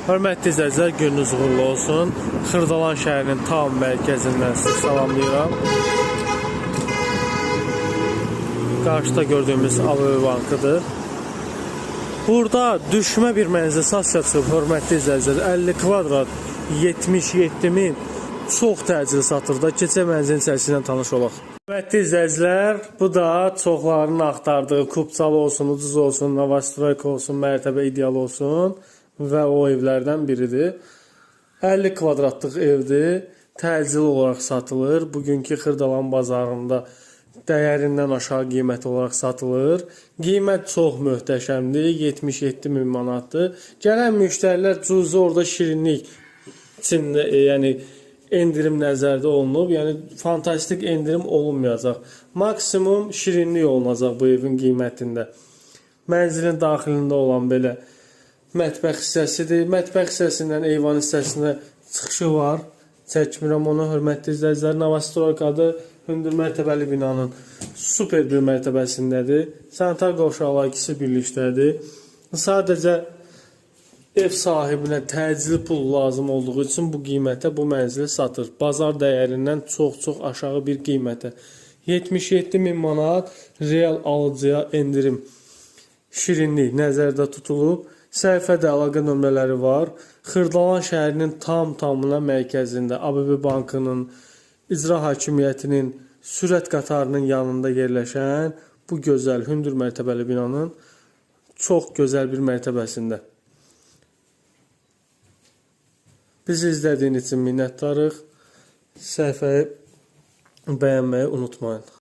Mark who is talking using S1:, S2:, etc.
S1: Hörmətli izləyicilər, gününüz uğurlu olsun. Xırdalan şəhərinin tam mərkəzindən sizi salamlayıram. Qarşıda gördüyümüz ABB bankıdır. Burada düşmə bir mənzil satışa çıxıb, hörmətli izləyicilər. 50 kvadrat 77.000 çox təcili satırda. Keçək mənzilin içərisindən tanış olaq. Hörmətli izləyicilər, bu da çoxlarının axtardığı kubcalı olsun, ucuz olsun, Novostroyka olsun, mərtəbə ideal olsun və o evlərdən biridir. 50 kvadratlıq evdir, təcili olaraq satılır. Bugünkü Xırdalan bazarında dəyərindən aşağı qiymət olaraq satılır. Qiymət çox möhtəşəmdir, 77.000 manatdır. Gələn müştərilər cüzi orada şirinlik üçün, yəni endirim nəzərdə olunub. Yəni fantastik endirim olunmayacaq. Maksimum şirinlik olunacaq bu evin qiymətində. Mənzilin daxilində olan belə mətbəx hissəsidir. Mətbəx hissəsindən eyvan hissəsinə çıxışı var. Çəkmirəm onu, hörmətli izləyicilər. Novostroykadır. Hündür mərtəbəli binanın super bir mərtəbəsindədir. Sanitar qovşaqlar ikisi birlikdədir. Sadəcə ev sahibinə təcili pul lazım olduğu üçün bu qiymətə bu mənzili satır. Bazar dəyərindən çox aşağı bir qiymətə. 77.000 manat real alıcıya endirim, şirinlik nəzərdə tutulub. Səhifədə əlaqə nömrələri var. Xırdalan şəhərinin tamına mərkəzində ABB bankının, icra hakimiyyətinin sürət qatarının yanında yerləşən bu gözəl hündür mərtəbəli binanın çox gözəl bir mərtəbəsində. Bizi izlədiyiniz üçün minnətdarıq. Səhifəyi bəyənməyi unutmayın.